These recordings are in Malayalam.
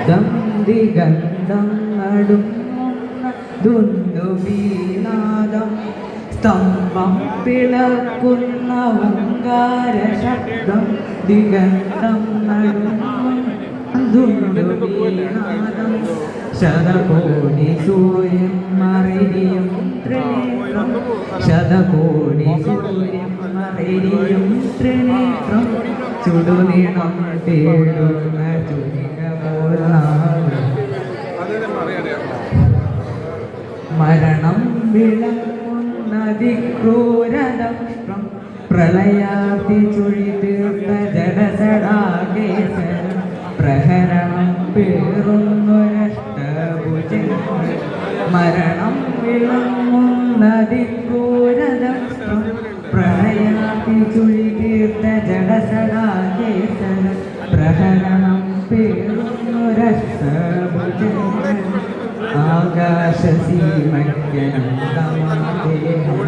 ശബ്ദം ദിഗന്ധം നടുങ്ങുന്ന ദുന്ദുഭീനാദം സ്തംഭം പിളക്കുന്ന ഓങ്കാര ശബ്ദം ദിഗന്ധം നടുങ്ങുന്ന ദുന്ദുഭീനാദം ശതകോടി സൂര്യൻ മറിയും ത്രിനേത്രം ശതകോടി സൂര്യൻ മറിയും ത്രിനേത്രം ചുടുനീണം തേടുന്ന ചുരിക പോലാണ് മരണം വിളങ്ങുന്നതിക്രൂരദംഷ്ട്രം പ്രളയാതി ചുഴി തീർത്ത ജഡസടാകേശരം പ്രഹരണം പേറുന്നൊരഷ്ടഭുജങ്ങൾ മരണം വിളങ്ങുന്നതിക്രൂരദംഷ്ട്രം പ്രളയാതി ചുഴി തീർത്ത ജഡസടാകേശരം പ്രഹരണം പേറുന്നൊരഷ്ടഭുജങ്ങൾ ആകാശസീമയ്ക്കനന്തമാദേഹം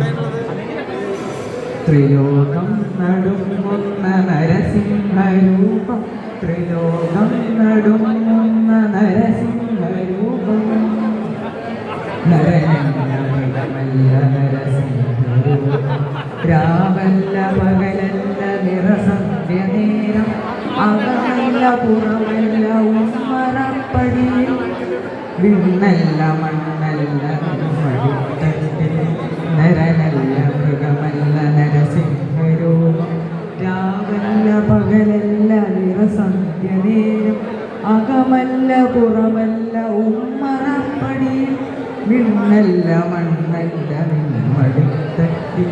ത്രിലോകം നടുങ്ങുന്ന നരസിംഹരൂപം ത്രിലോകം നടുങ്ങുന്ന നരസിംഹരൂപം നരനല്ല നരസിംഹരൂപം രാവല്ല പകലല്ല നിറസന്ധ്യനേരം അകമല്ല പുറമല്ല ഉമ്മറപ്പടിയിൽ വിണ്ണല്ല മണ്ണല്ല മടിത്തട്ടിൽ നരനല്ല മൃഗമല്ല നരസിംഹരൂപം രാവല്ല പകലല്ല നിറസന്ധ്യനേരം അകമല്ല പുറമല്ല ഉമ്മറപ്പടിയിൽ വിണ്ണല്ല മണ്ണല്ല മടിത്തട്ടിൽ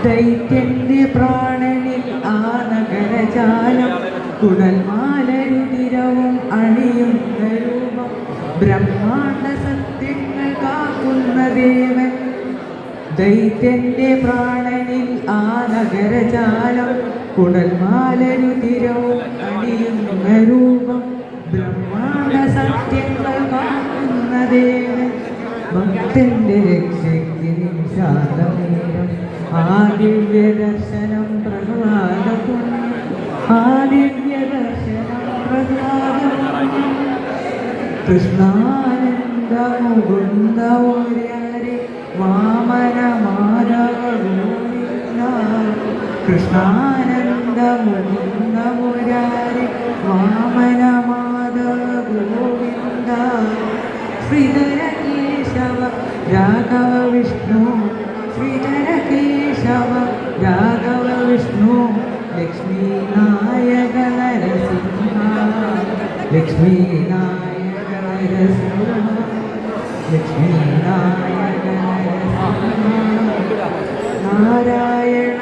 ദൈത്യന്റെ പ്രാണനിൽ ആ നഗരജാലം കുടൽമാലരുതിരവും അണിയുന്ന രൂപം ബ്രഹ്മാണ്ട സത്യങ്ങൾ കാക്കുന്ന ദേവൻ ദൈത്യന്റെ പ്രാണനിൽ ആ നഗരജാലം കുടൽമാലരുതിരവും അണിയുന്ന രൂപം ബ്രഹ്മാണ്ട സത്യങ്ങൾ കാക്കുന്ന ദേവൻ ഭക്തന്റെ രക്ഷയ്ക്ക് നിമിഷാതമേരം ആ ദിവ്യ ദർശനം പ്രഹ്ലാദപുണ്യം ആ ദിവ്യ ദർശനം പ്രഹ്ലാദപുണ്യം കൃഷ്ണാനന്ദ മുകുന്ദ ഓര്യാരെ വാമന മാധവ ഗോവിന്ദ കൃഷ്ണാനന്ദ മുകുന്ദ ഓര്യാരെ വാമന മാധവ ഗോവിന്ദ ശ്രീധര കേശവ രാഘവ വിഷ്ണു ശ്രീധര കേശവ രാഘവ വിഷ്ണു ലക്ഷ്മീ നായക നരസിംഹ ലക്ഷ്മീ നായക നരസിംഹ ലക്ഷ്മീ നായക നരസിംഹ നാരായണ